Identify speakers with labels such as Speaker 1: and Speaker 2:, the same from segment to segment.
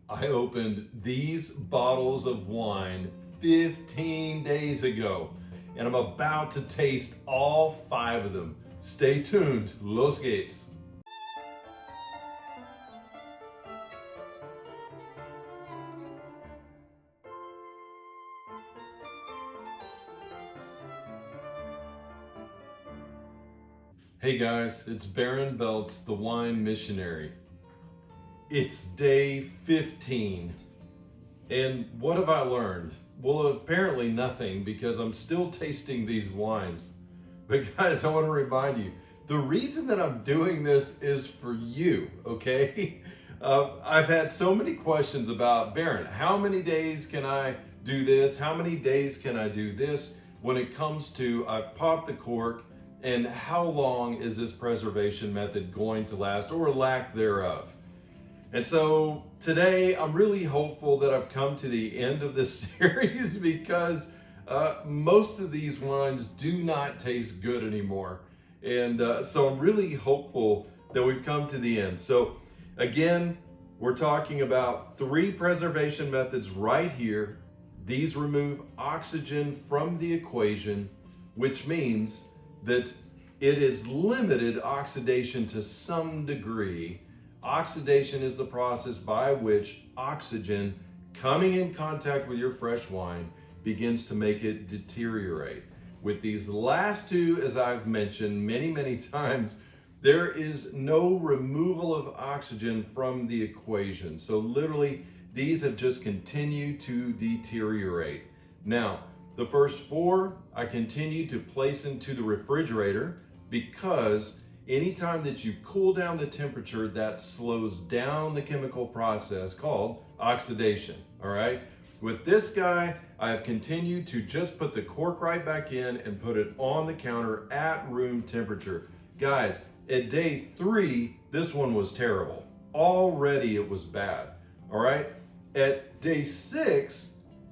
Speaker 1: I opened these bottles of wine 15 days ago, and I'm about to taste all 5 of them. Stay tuned, Los Gates. Hey guys, it's Barron Belts, the wine missionary. It's day 15. And what have I learned? Well, apparently nothing, because I'm still tasting these wines. But guys, I want to remind you, the reason that I'm doing this is for you, okay? I've had so many questions about, Barron, how many days can I do this? How many days can I do this? When it comes to, I've popped the cork, and how long is this preservation method going to last, or lack thereof? And so today I'm really hopeful that I've come to the end of this series, because most of these wines do not taste good anymore. And so I'm really hopeful that we've come to the end. So again, we're talking about 3 preservation methods right here. These remove oxygen from the equation, which means that it is limited oxidation to some degree. Oxidation is the process by which oxygen coming in contact with your fresh wine begins to make it deteriorate. With these last 2, as I've mentioned many times, there is no removal of oxygen from the equation. So literally, these have just continued to deteriorate. Now, the first 4, I continue to place into the refrigerator, because anytime that you cool down the temperature, that slows down the chemical process called oxidation, all right? With this guy, I have continued to just put the cork right back in and put it on the counter at room temperature. Guys, at day 3, this one was terrible. Already it was bad, all right? At day 6,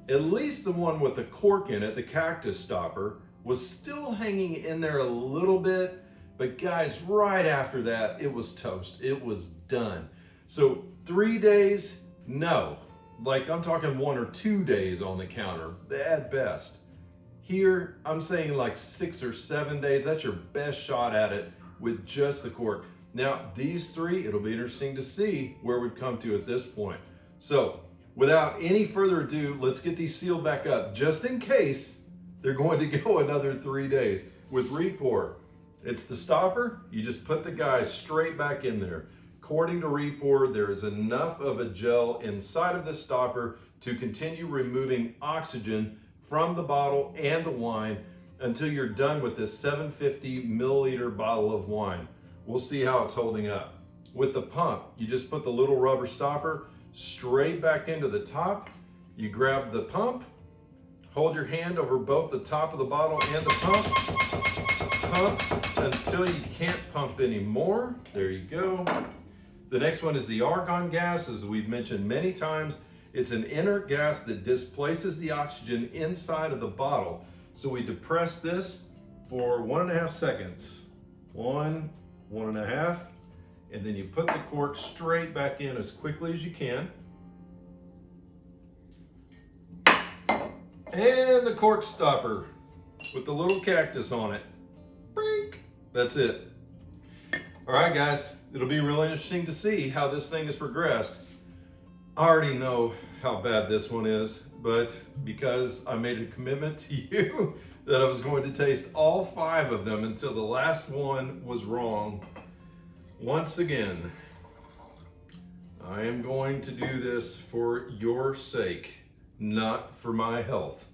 Speaker 1: at least the one with the cork in it, the cactus stopper, was still hanging in there a little bit. But guys, right after that, it was toast. It was done. So 3 days, no. Like, I'm talking 1 or 2 days on the counter at best. Here, I'm saying like 6 or 7 days. That's your best shot at it with just the cork. Now, these 3, it'll be interesting to see where we've come to at this point. So, without any further ado, let's get these sealed back up, just in case they're going to go another 3 days. With repour, it's the stopper. You just put the guy straight back in there. According to repour, there is enough of a gel inside of the stopper to continue removing oxygen from the bottle and the wine until you're done with this 750 milliliter bottle of wine. We'll see how it's holding up. With the pump, you just put the little rubber stopper straight back into the top. You grab the pump, hold your hand over both the top of the bottle and the pump. Pump until you can't pump anymore. There you go. The next one is the argon gas. As we've mentioned many times, it's an inert gas that displaces the oxygen inside of the bottle. So we depress this for 1.5 seconds. 1.5, and then you put the cork straight back in as quickly as you can. And the cork stopper with the little cactus on it. Brink. That's it. All right, guys, it'll be really interesting to see how this thing has progressed. I already know how bad this one is, but because I made a commitment to you that I was going to taste all 5 of them until the last one was wrong, once again, I am going to do this for your sake, not for my health.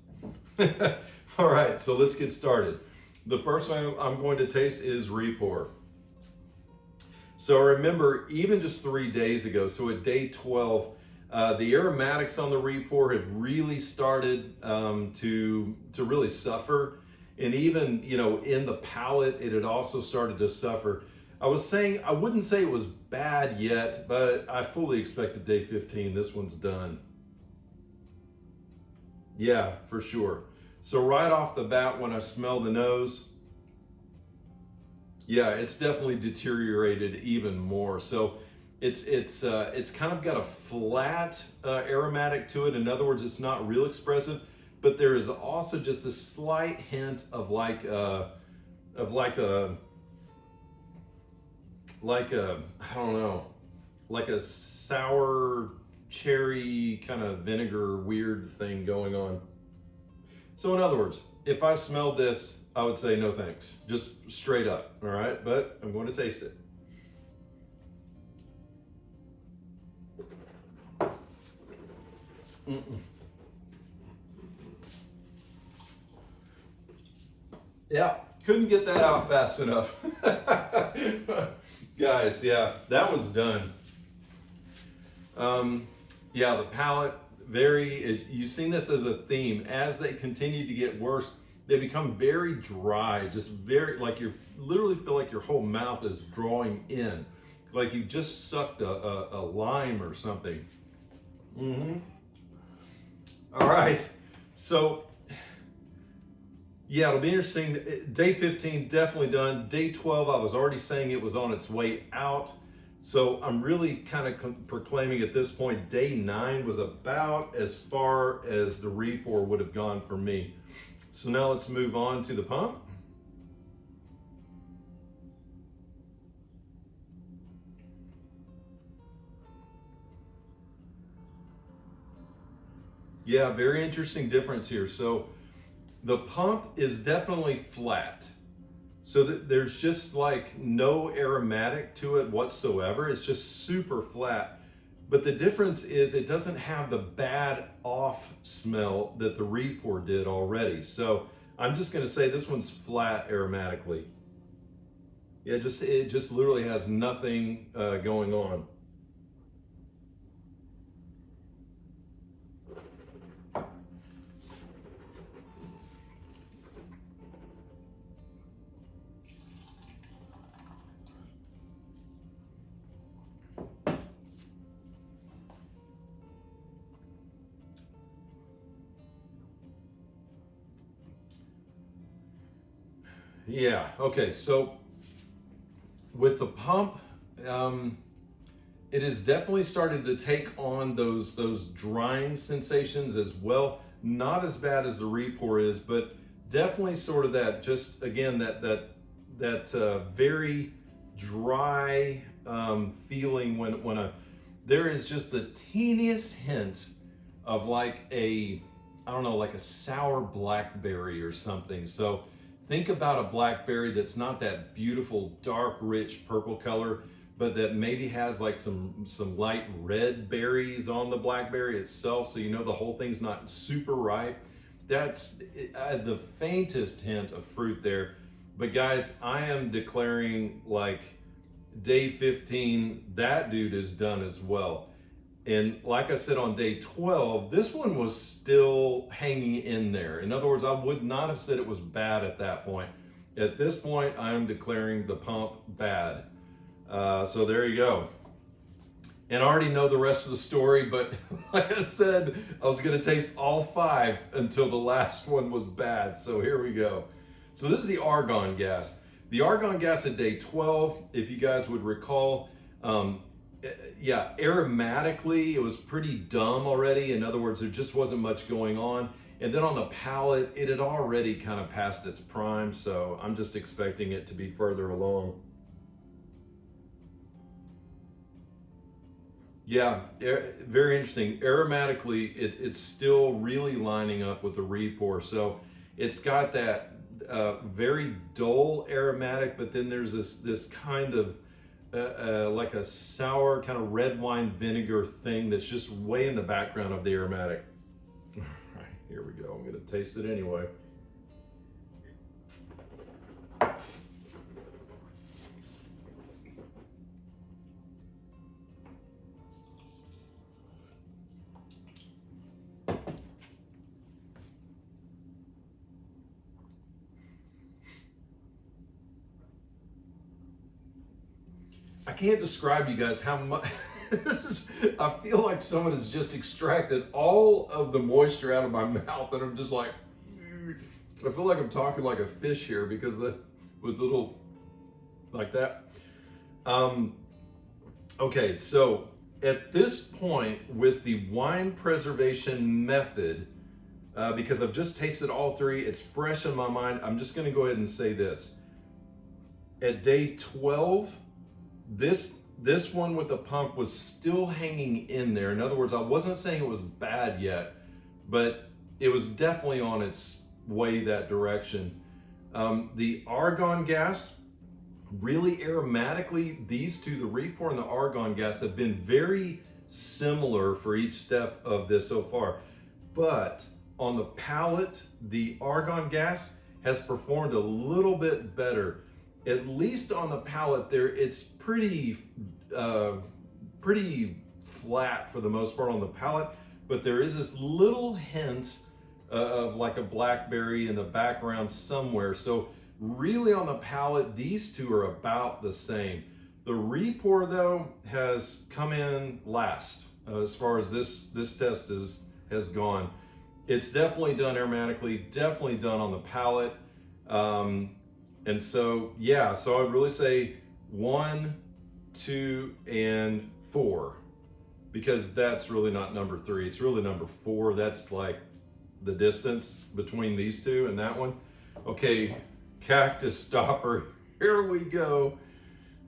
Speaker 1: All right, so let's get started. The first one I'm going to taste is repour. So remember, even just 3 days ago, so at day 12, the aromatics on the repour had really started to really suffer. And even, in the palate, it had also started to suffer. I wouldn't say it was bad yet, but I fully expected day 15. This one's done. Yeah, for sure. So right off the bat, when I smell the nose, yeah, it's definitely deteriorated even more. So It's kind of got a flat aromatic to it. In other words, it's not real expressive, but there is also just a slight hint of like a I don't know, like a sour cherry kind of vinegar weird thing going on. So in other words, if I smelled this, I would say no thanks, just straight up, all right? But I'm going to taste it. Yeah, couldn't get that out fast enough. Guys, yeah, that one's done. Yeah, the palate, you've seen this as a theme. As they continue to get worse, they become very dry, just very, like you literally feel like your whole mouth is drawing in. Like you just sucked a lime or something. All right, so yeah, it'll be interesting. Day 15, definitely done. Day 12, I was already saying it was on its way out. So I'm really kind of proclaiming at this point, day 9 was about as far as the re-pour would have gone for me. So now let's move on to the pump. Yeah, very interesting difference here. So the pump is definitely flat. So there's just like no aromatic to it whatsoever. It's just super flat. But the difference is it doesn't have the bad off smell that the re-pour did already. So I'm just gonna say this one's flat aromatically. Yeah, it just literally has nothing going on. Yeah, okay, so with the pump, it has definitely started to take on those drying sensations as well. Not as bad as the re-pour is, but definitely sort of that, just again, that very dry feeling when there is just the teeniest hint of like I don't know, like a sour blackberry or something. So think about a blackberry that's not that beautiful, dark, rich purple color, but that maybe has like some light red berries on the blackberry itself. So you know the whole thing's not super ripe. That's the faintest hint of fruit there. But guys, I am declaring like day 15, that dude is done as well. And like I said, on day 12, this one was still hanging in there. In other words, I would not have said it was bad at that point. At this point, I am declaring the pump bad. So there you go. And I already know the rest of the story, but like I said, I was gonna taste all 5 until the last one was bad. So here we go. So this is the argon gas. The argon gas at day 12, if you guys would recall, yeah, aromatically, it was pretty dumb already. In other words, there just wasn't much going on. And then on the palate, it had already kind of passed its prime. So I'm just expecting it to be further along. Yeah, very interesting. Aromatically, it's still really lining up with the re-pour. So it's got that very dull aromatic, but then there's this kind of like a sour kind of red wine vinegar thing that's just way in the background of the aromatic. All right, here we go. I'm gonna taste it anyway. I can't describe you guys how much I feel like someone has just extracted all of the moisture out of my mouth, and I'm just like, I feel like I'm talking like a fish here because with little like that. Okay, so at this point with the wine preservation method, because I've just tasted all three, it's fresh in my mind. I'm just gonna go ahead and say this. At day 12, this one with the pump was still hanging in there. In other words, I wasn't saying it was bad yet, but it was definitely on its way that direction. The argon gas, really aromatically, these two, the Report and the argon gas, have been very similar for each step of this so far. But on the palate, the argon gas has performed a little bit better. At least on the palate there, it's pretty flat for the most part on the palate, but there is this little hint of like a blackberry in the background somewhere. So really on the palate, these two are about the same. The Report though has come in last as far as this test has gone. It's definitely done aromatically, definitely done on the palate. And so, yeah, so I'd really say 1, 2, and 4, because that's really not number 3. It's really number 4. That's like the distance between these two and that one. Okay, cactus stopper, here we go.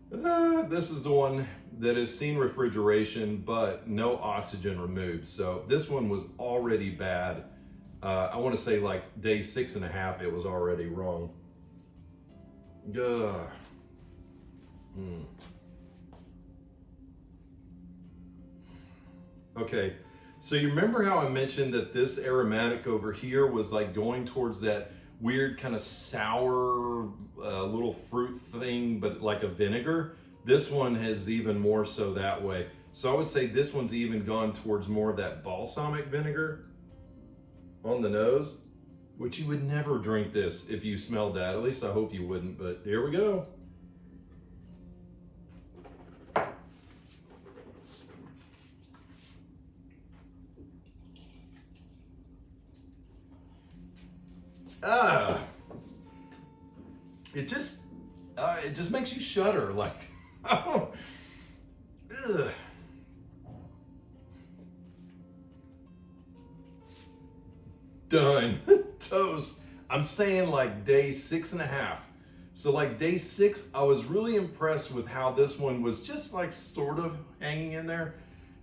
Speaker 1: This is the one that has seen refrigeration, but no oxygen removed. So this one was already bad. I want to say like day 6.5, it was already wrong. Ugh. Okay, so you remember how I mentioned that this aromatic over here was like going towards that weird kind of sour little fruit thing, but like a vinegar? This one has even more so that way. So I would say this one's even gone towards more of that balsamic vinegar on the nose, which you would never drink this if you smelled that. At least I hope you wouldn't, but here we go. It just makes you shudder, like, oh, ugh. Done. Toast. I'm saying like day 6.5. So like day 6, I was really impressed with how this one was just like sort of hanging in there.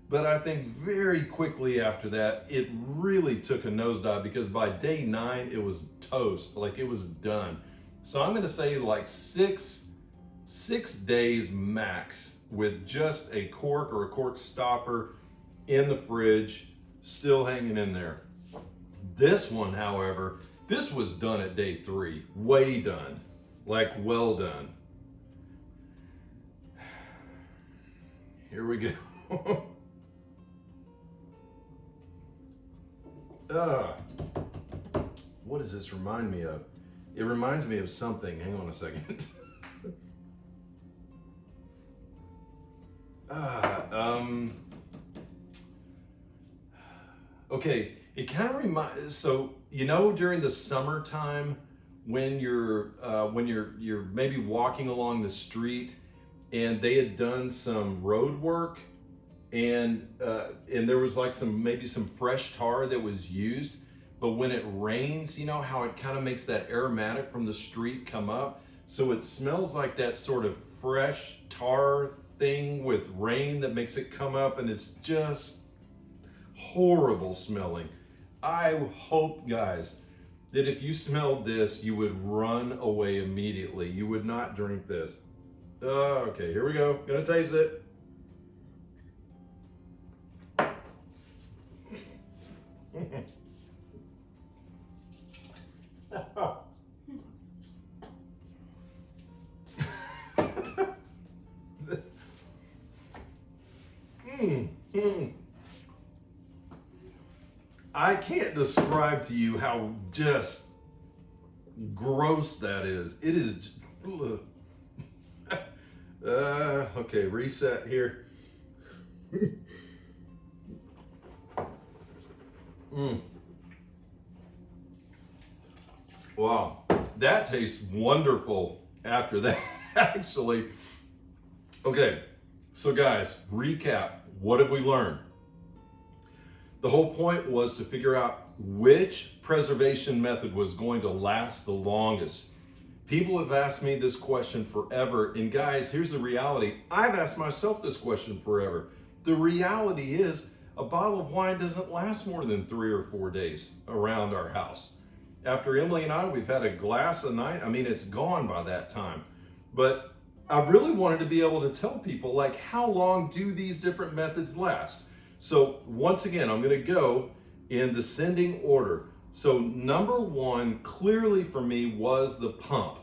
Speaker 1: But I think very quickly after that, it really took a nosedive, because by day 9, it was toast, like it was done. So I'm gonna say like six days max with just a cork or a cork stopper in the fridge, still hanging in there. This one, however, this was done at day 3, way done, like well done. Here we go. What does this remind me of? It reminds me of something. Hang on a second. Okay, it kind of reminds, so you know, during the summertime when you're maybe walking along the street and they had done some road work, and there was like maybe some fresh tar that was used, but when it rains, you know how it kind of makes that aromatic from the street come up, so it smells like that sort of fresh tar thing with rain that makes it come up, and it's just horrible smelling. I hope, guys, that if you smelled this, you would run away immediately. You would not drink this. Okay, here we go. Gonna taste it. I can't describe to you how just gross that is. It is. Okay, reset here. Wow, that tastes wonderful after that, actually. Okay, So guys, recap, what have we learned? The whole point was to figure out which preservation method was going to last the longest. People have asked me this question forever, and guys, here's the reality. I've asked myself this question forever. The reality is a bottle of wine doesn't last more than 3 or 4 days around our house. After Emily and I, we've had a glass a night. I mean, it's gone by that time. But I really wanted to be able to tell people, like, how long do these different methods last? So once again, I'm going to go in descending order. So number one, clearly for me, was the pump.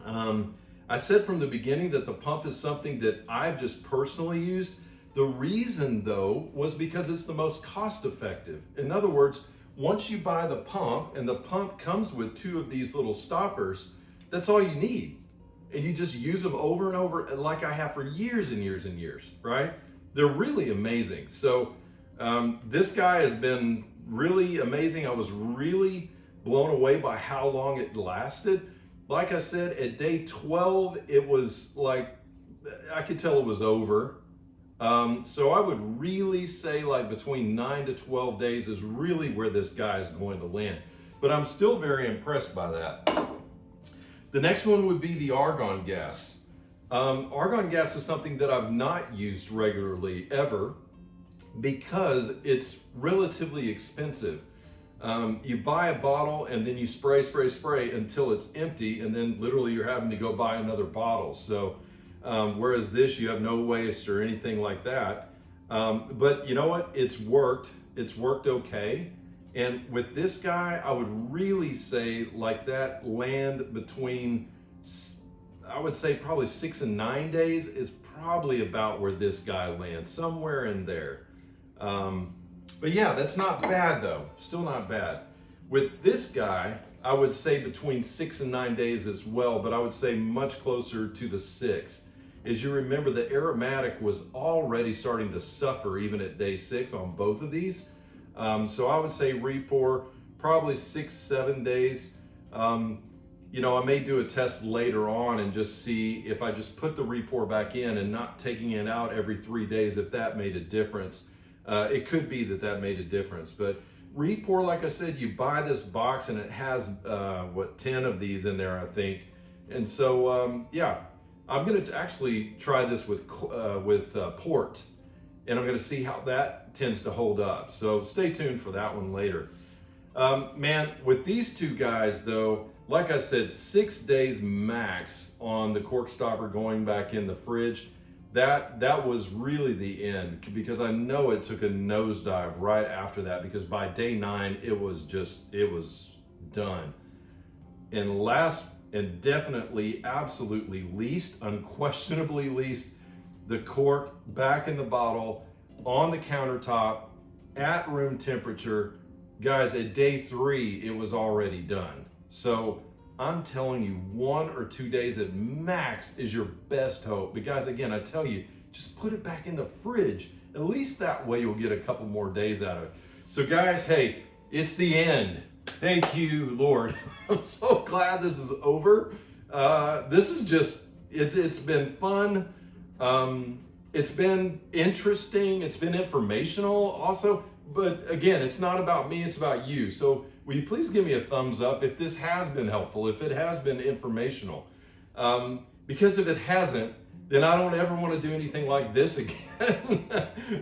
Speaker 1: I said from the beginning that the pump is something that I've just personally used. The reason, though, was because it's the most cost effective. In other words, once you buy the pump, and the pump comes with 2 of these little stoppers, that's all you need. And you just use them over and over, like I have for years and years and years, right? They're really amazing. So this guy has been really amazing. I was really blown away by how long it lasted. Like I said, at day 12, it was like, I could tell it was over. So I would really say like between 9 to 12 days is really where this guy is going to land. But I'm still very impressed by that. The next one would be the argon gas. Argon gas is something that I've not used regularly ever because it's relatively expensive. You buy a bottle and then you spray until it's empty, and then literally you're having to go buy another bottle. So whereas this, you have no waste or anything like that. But you know what? It's worked okay. And with this guy, I would really say like that land between, I would say probably 6 and 9 days is probably about where this guy lands, somewhere in there. But yeah, that's not bad though, still not bad. With this guy, I would say between 6 and 9 days as well, but I would say much closer to the 6. As you remember, the aromatic was already starting to suffer even at day 6 on both of these. So I would say repour probably 6-7 days. You know, I may do a test later on and just see if I just put the repour back in and not taking it out every 3 days, if that made a difference. It could be that that made a difference, but repour, like I said, you buy this box and it has 10 of these in there, I think. And so yeah, I'm going to actually try this with port, and I'm going to see how that tends to hold up. So stay tuned for that one later. Man, with these two guys though, like I said, 6 days max on the cork stopper going back in the fridge. That was really the end, because I know it took a nosedive right after that, because by day 9 it was done. And last and definitely absolutely least, unquestionably least, the cork back in the bottle on the countertop at room temperature. Guys, at day 3 it was already done. So I'm telling you, 1 or 2 days at max is your best hope. But guys, again, I tell you, just put it back in the fridge. At least that way you'll get a couple more days out of it. So guys, hey, it's the end. Thank you, Lord. I'm so glad this is over. This is just, it's been fun. It's been interesting. It's been informational also. But again, it's not about me, it's about you. So will you please give me a thumbs up if this has been helpful, if it has been informational. Because if it hasn't, then I don't ever want to do anything like this again.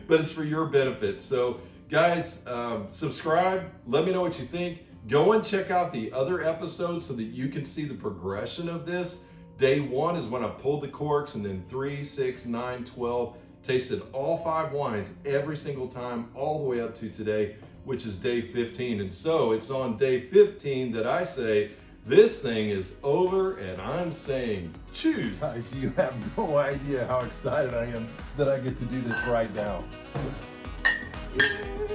Speaker 1: But it's for your benefit. So guys, subscribe, let me know what you think. Go and check out the other episodes so that you can see the progression of this. Day 1 is when I pulled the corks, and then 3, 6, 9, 12, tasted all 5 wines every single time, all the way up to today, which is day 15. And so it's on day 15 that I say, this thing is over, and I'm saying choose.
Speaker 2: Guys, you have no idea how excited I am that I get to do this right now.
Speaker 1: Yeah.